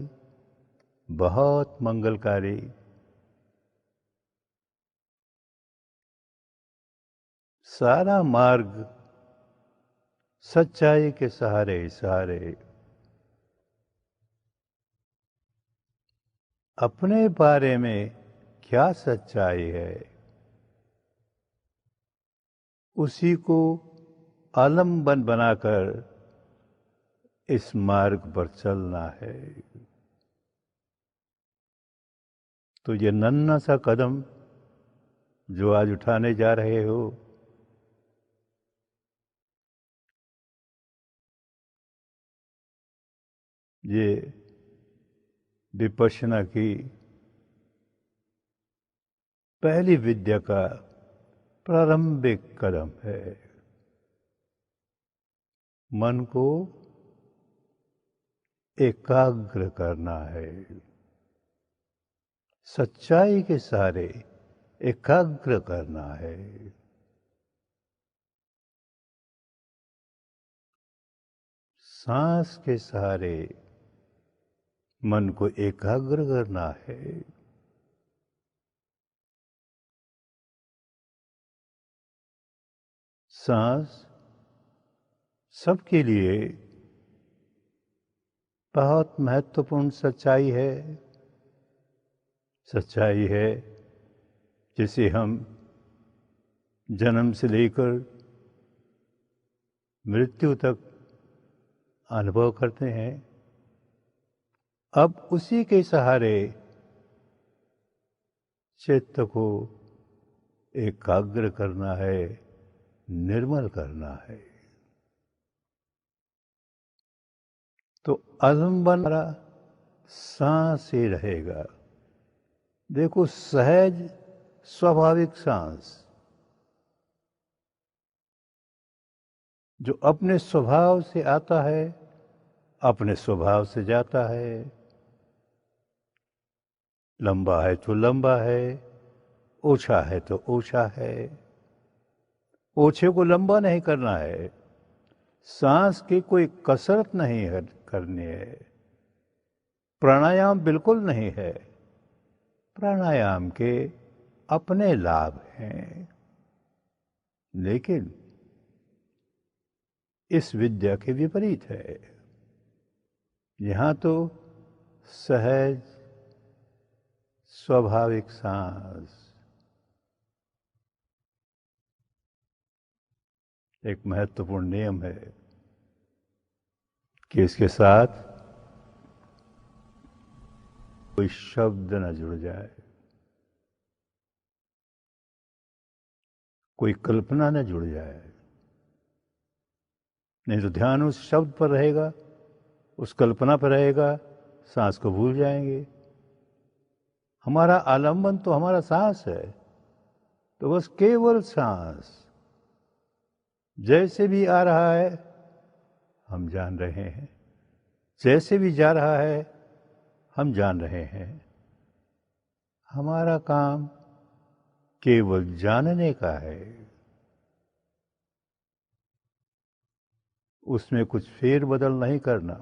बहुत मंगलकारी। सारा मार्ग सच्चाई के सहारे सहारे, अपने बारे में क्या सच्चाई है उसी को आलम्बन बनाकर इस मार्ग पर चलना है। तो ये नन्हा सा कदम जो आज उठाने जा रहे हो, ये विपश्यना की पहली विद्या का प्रारंभिक कदम है। मन को एकाग्र करना है, सच्चाई के सहारे एकाग्र करना है। सांस के सहारे मन को एकाग्र करना है। सांस सबके लिए बहुत महत्वपूर्ण सच्चाई है। सच्चाई है जिसे हम जन्म से लेकर मृत्यु तक अनुभव करते हैं। अब उसी के सहारे चित्त को एकाग्र करना है, निर्मल करना है। तो आलम्बन सांस ही रहेगा। देखो, सहज स्वाभाविक सांस, जो अपने स्वभाव से आता है, अपने स्वभाव से जाता है। लंबा है तो लंबा है, ऊंचा है तो ऊंचा है। ओछे को लंबा नहीं करना है, सांस की कोई कसरत नहीं करनी है, प्राणायाम बिल्कुल नहीं है। प्राणायाम के अपने लाभ हैं, लेकिन इस विद्या के विपरीत है। यहाँ तो सहज स्वाभाविक सांस एक महत्वपूर्ण नियम है कि इसके साथ कोई शब्द न जुड़ जाए, कोई कल्पना न जुड़ जाए। नहीं तो ध्यान उस शब्द पर रहेगा, उस कल्पना पर रहेगा, सांस को भूल जाएंगे। हमारा आलंबन तो हमारा सांस है, तो बस केवल सांस जैसे भी आ रहा है हम जान रहे हैं, जैसे भी जा रहा है हम जान रहे हैं। हमारा काम केवल जानने का है, उसमें कुछ फेरबदल नहीं करना।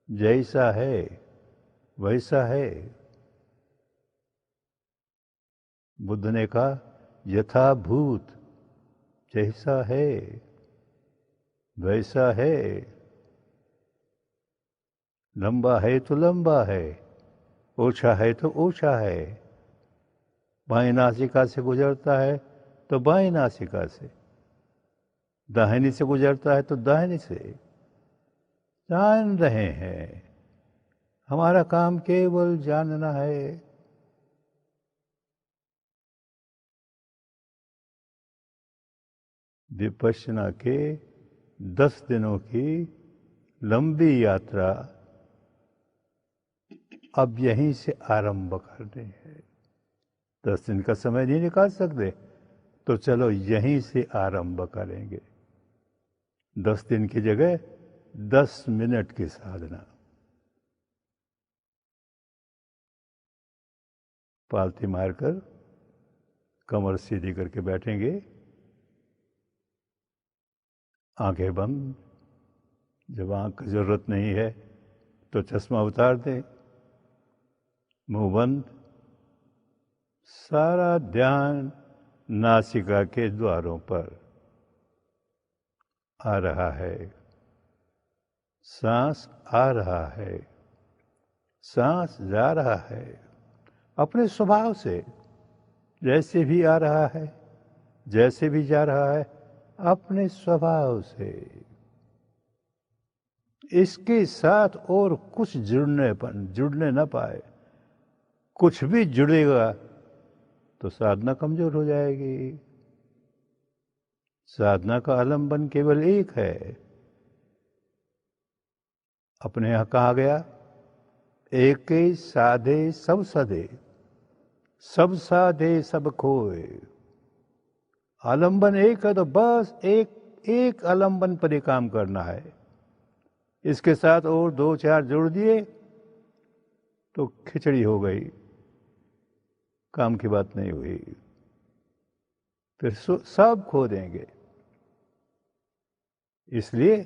जैसा है वैसा है। बुद्ध ने कहा यथाभूत, जैसा है वैसा है। लंबा है तो लंबा है, ऊंचा है तो ऊंचा है। बाएं नासिका से गुजरता है तो बाएं नासिका से, दाहिनी से गुजरता है तो दाहिनी से। जान रहे हैं, हमारा काम केवल जानना है। विपश्यना के 10 दिनों की लंबी यात्रा अब यहीं से आरंभ करनी है। 10 दिन का समय नहीं निकाल सकते, तो चलो यहीं से आरंभ करेंगे। 10 दिन की जगह 10 मिनट की साधना। पालथी मारकर कमर सीधी करके बैठेंगे, आंखें बंद। जब आंख की जरूरत नहीं है तो चश्मा उतार दें, मुंह बंद। सारा ध्यान नासिका के द्वारों पर आ रहा है। सांस आ रहा है, सांस जा रहा है, अपने स्वभाव से। जैसे भी आ रहा है, जैसे भी जा रहा है, अपने स्वभाव से। इसके साथ और कुछ जुड़ने न पाए। कुछ भी जुड़ेगा तो साधना कमजोर हो जाएगी। साधना का आलंबन केवल एक है। अपने यहां कहा गया, एक साधे सब सधे, सब साधे सब खोए। आलंबन एक है तो बस एक आलंबन पर ही काम करना है। इसके साथ और 2-4 जोड़ दिए तो खिचड़ी हो गई, काम की बात नहीं हुई। फिर सब खो देंगे। इसलिए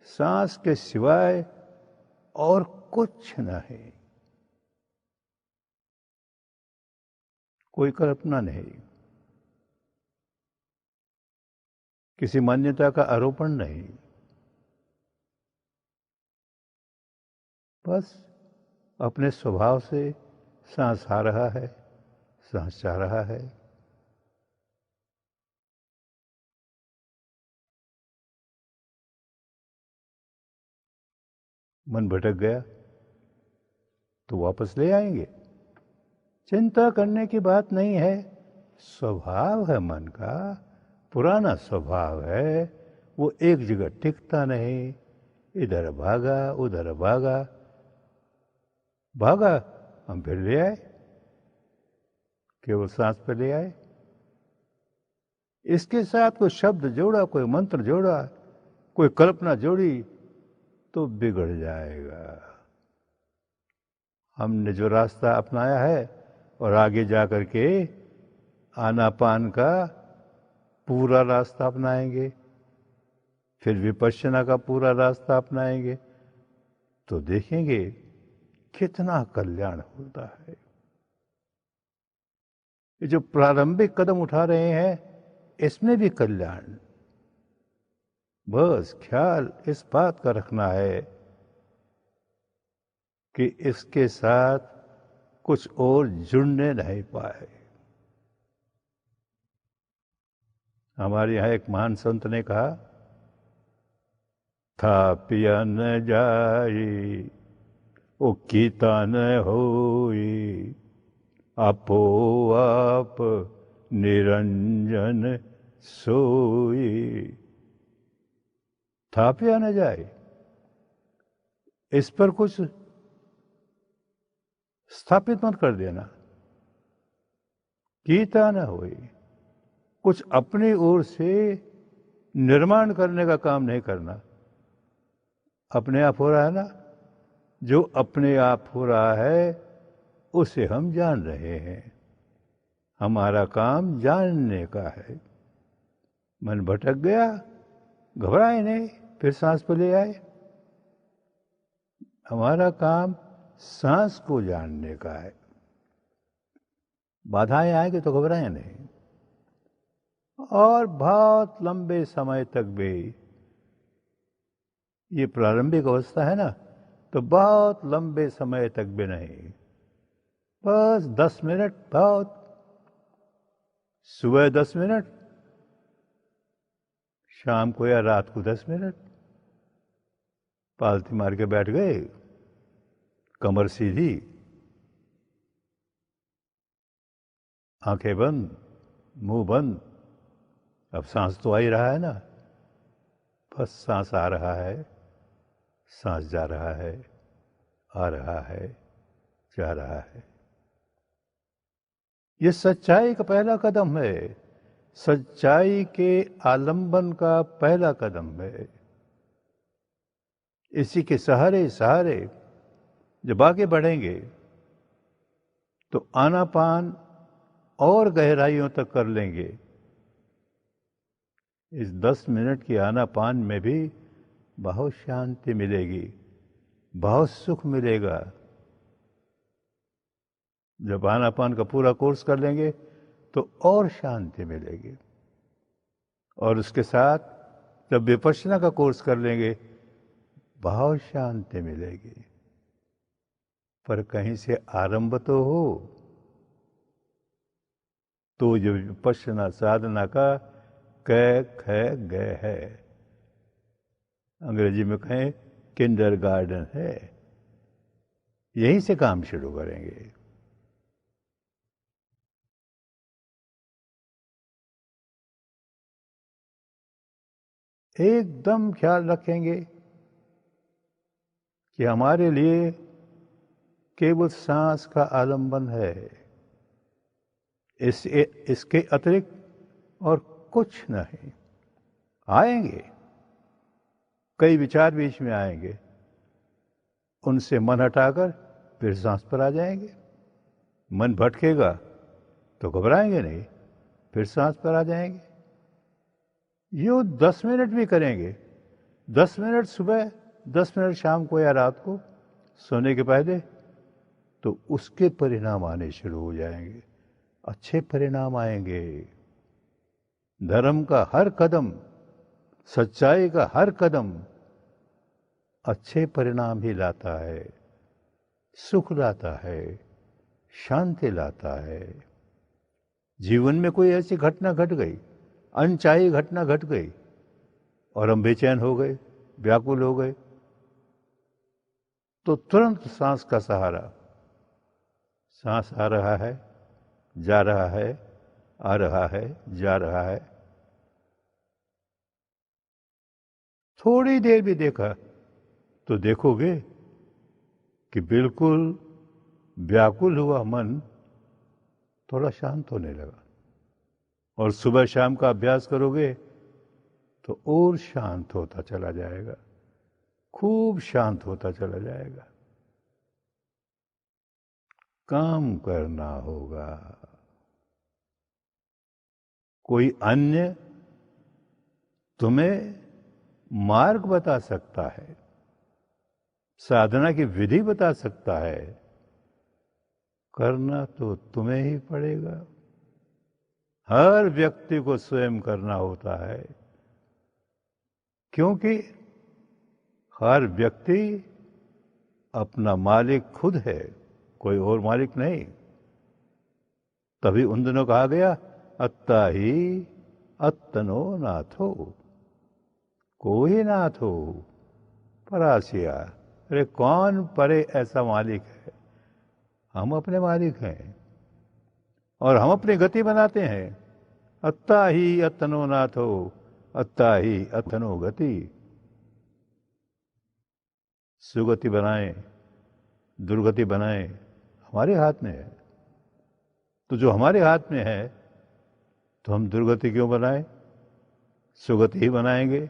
सांस के सिवाय और कुछ नहीं, कोई कल्पना नहीं, किसी मान्यता का आरोपण नहीं। बस अपने स्वभाव से सांस आ रहा है, सांस जा रहा है। मन भटक गया तो वापस ले आएंगे। चिंता करने की बात नहीं है। स्वभाव है मन का, पुराना स्वभाव है, वो एक जगह टिकता नहीं। इधर भागा उधर भागा, भागा हम फिर ले आए, केवल सांस पे ले आए। इसके साथ कोई शब्द जोड़ा, कोई मंत्र जोड़ा, कोई कल्पना जोड़ी तो बिगड़ जाएगा। हमने जो रास्ता अपनाया है और आगे जा कर के आनापान का पूरा रास्ता अपनाएंगे, फिर विपश्यना का पूरा रास्ता अपनाएंगे, तो देखेंगे कितना कल्याण होता है। ये जो प्रारंभिक कदम उठा रहे हैं इसमें भी कल्याण। बस ख्याल इस बात का रखना है कि इसके साथ कुछ और जुड़ने नहीं पाए। हमारे यहाँ एक महान संत ने कहा, था पिया न जाई ओ कीता न होई, आपो आप निरंजन सोई। था पिया न जाए, इस पर कुछ स्थापित मत कर देना। कीता न होई, कुछ अपनी ओर से निर्माण करने का काम नहीं करना। अपने आप हो रहा है ना, जो अपने आप हो रहा है उसे हम जान रहे हैं। हमारा काम जानने का है। मन भटक गया, घबराए नहीं, फिर सांस पर ले आए। हमारा काम सांस को जानने का है। बाधाएं आएंगे तो घबराए नहीं। और बहुत लंबे समय तक भी, ये प्रारंभिक अवस्था है ना, तो बहुत लंबे समय तक भी नहीं, बस 10 मिनट बहुत। सुबह 10 मिनट, शाम को या रात को 10 मिनट। पालती मार के बैठ गए, कमर सीधी, आंखें बंद, मुंह बंद। अब सांस तो आ ही रहा है ना, बस सांस आ रहा है, सांस जा रहा है, आ रहा है, जा रहा है। ये सच्चाई का पहला कदम है। सच्चाई के आलंबन का पहला कदम है। इसी के सहारे सहारे जब आगे बढ़ेंगे तो आनापान और गहराइयों तक कर लेंगे। इस 10 मिनट की आनापान में भी बहुत शांति मिलेगी, बहुत सुख मिलेगा। जब आनापान का पूरा कोर्स कर लेंगे तो और शांति मिलेगी। और उसके साथ जब विपश्यना का कोर्स कर लेंगे, बहुत शांति मिलेगी। पर कहीं से आरंभ तो हो, तो जो विपश्यना साधना का क ख ग है, अंग्रेजी में कहें किंडर गार्डन है, यहीं से काम शुरू करेंगे। एकदम ख्याल रखेंगे कि हमारे लिए केवल सांस का आलंबन है, इसके अतिरिक्त और कुछ नहीं। आएंगे कई विचार बीच में आएंगे, उनसे मन हटाकर फिर सांस पर आ जाएंगे। मन भटकेगा तो घबराएंगे नहीं, फिर सांस पर आ जाएंगे। यूँ 10 मिनट भी करेंगे, 10 मिनट सुबह, 10 मिनट शाम को या रात को सोने के पहले, तो उसके परिणाम आने शुरू हो जाएंगे। अच्छे परिणाम आएंगे। धर्म का हर कदम, सच्चाई का हर कदम अच्छे परिणाम ही लाता है, सुख लाता है, शांति लाता है। जीवन में कोई ऐसी घटना घट गई, अनचाही घटना घट गई और हम बेचैन हो गए, व्याकुल हो गए, तो तुरंत सांस का सहारा। सांस आ रहा है, जा रहा है, आ रहा है, जा रहा है। थोड़ी देर भी देखा तो देखोगे कि बिल्कुल व्याकुल हुआ मन थोड़ा शांत होने लगा। और सुबह शाम का अभ्यास करोगे तो और शांत होता चला जाएगा, खूब शांत होता चला जाएगा। काम करना होगा, कोई अन्य तुम्हें मार्ग बता सकता है, साधना की विधि बता सकता है, करना तो तुम्हें ही पड़ेगा। हर व्यक्ति को स्वयं करना होता है, क्योंकि हर व्यक्ति अपना मालिक खुद है, कोई और मालिक नहीं। तभी उन दिनों कहा गया, अत्ता ही अत्तनो नाथो, कोई नाथ हो परासिया। अरे कौन परे ऐसा मालिक है? हम अपने मालिक हैं और हम अपनी गति बनाते हैं। अत्ता ही अत्तनो नाथो, अत्ता ही अत्तनो गति। सुगति बनाएं, दुर्गति बनाएं, हमारे हाथ में है। तो जो हमारे हाथ में है तो हम दुर्गति क्यों बनाएं? सुगति ही बनाएंगे।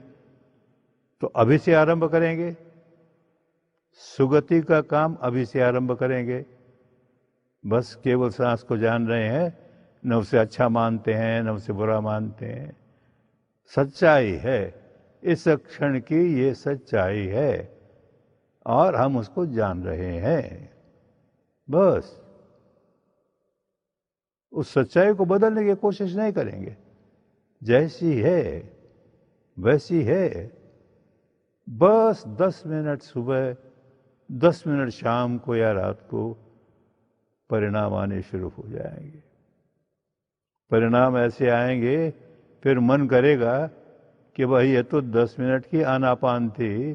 तो अभी से आरंभ करेंगे, सुगति का काम अभी से आरंभ करेंगे। बस केवल सांस को जान रहे हैं, न उसे अच्छा मानते हैं न उसे बुरा मानते हैं। सच्चाई है, इस क्षण की ये सच्चाई है और हम उसको जान रहे हैं। बस उस सच्चाई को बदलने की कोशिश नहीं करेंगे। जैसी है वैसी है। बस 10 मिनट सुबह, 10 मिनट शाम को या रात को परिणाम आने शुरू हो जाएंगे। परिणाम ऐसे आएंगे, फिर मन करेगा कि भाई ये तो 10 मिनट की आनापान थी,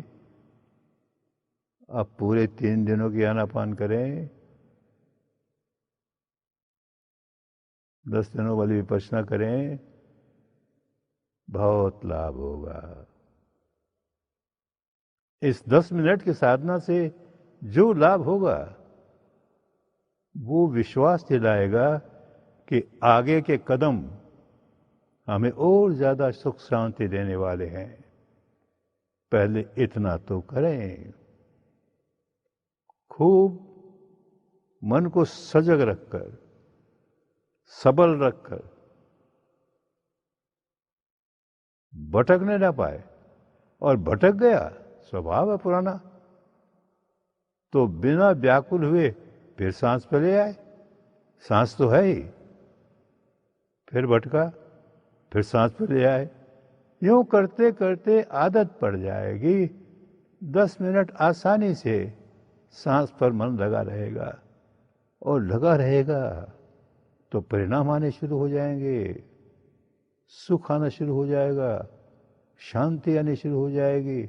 अब पूरे 3 दिनों की आनापान करें। 10 दिनों वाली विपश्यना करें, बहुत लाभ होगा। इस 10 मिनट की साधना से जो लाभ होगा वो विश्वास दिलाएगा कि आगे के कदम हमें और ज्यादा सुख शांति देने वाले हैं। पहले इतना तो करें। खूब मन को सजग रखकर, सबल रखकर, भटकने ना पाए। और भटक गया, स्वभाव है पुराना, तो बिना व्याकुल हुए फिर सांस पे ले आए। सांस तो है ही, फिर भटका, फिर सांस पे ले आए। यूं करते करते आदत पड़ जाएगी। 10 मिनट आसानी से सांस पर मन लगा रहेगा, और लगा रहेगा तो परिणाम आने शुरू हो जाएंगे। सुख आना शुरू हो जाएगा, शांति आनी शुरू हो जाएगी।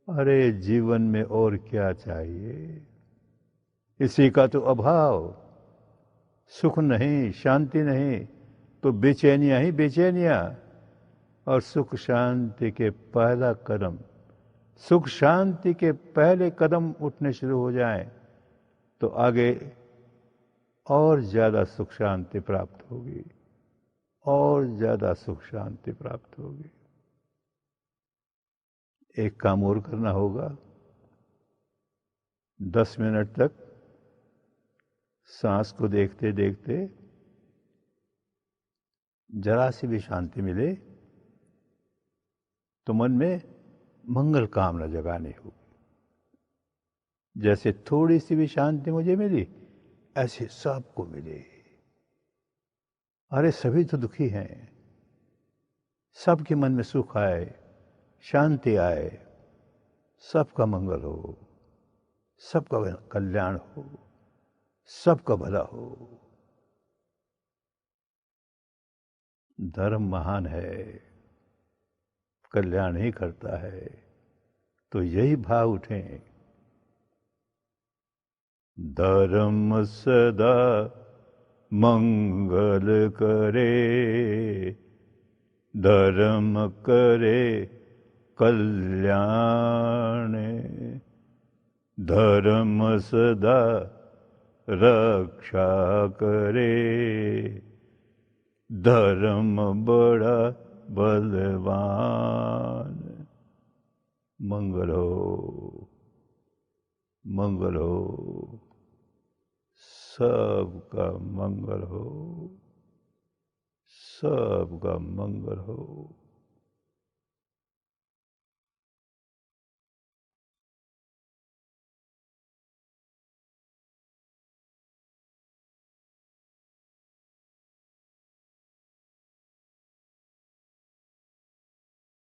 अरे जीवन में और क्या चाहिए? इसी का तो अभाव। सुख नहीं, शांति नहीं, तो बेचैनियां ही बेचैनियां। और सुख शांति के पहला कदम, सुख शांति के पहले कदम उठने शुरू हो जाएं तो आगे और ज्यादा सुख शांति प्राप्त होगी, और ज्यादा सुख शांति प्राप्त होगी। एक काम और करना होगा। 10 मिनट तक सांस को देखते देखते जरा सी भी शांति मिले तो मन में मंगल कामना जगानी होगी। जैसे थोड़ी सी भी शांति मुझे मिली, ऐसे सबको मिले। अरे सभी तो दुखी हैं, सबके मन में सुख आए, शांति आए, सबका मंगल हो, सबका कल्याण हो, सबका भला हो। धर्म महान है, कल्याण ही करता है, तो यही भाव उठें। धर्म सदा मंगल करे, धर्म करे कल्याण, धर्म सदा रक्षा करे, धर्म बड़ा बलवान। मंगल हो, मंगल हो, सबका मंगल हो, सबका मंगल हो।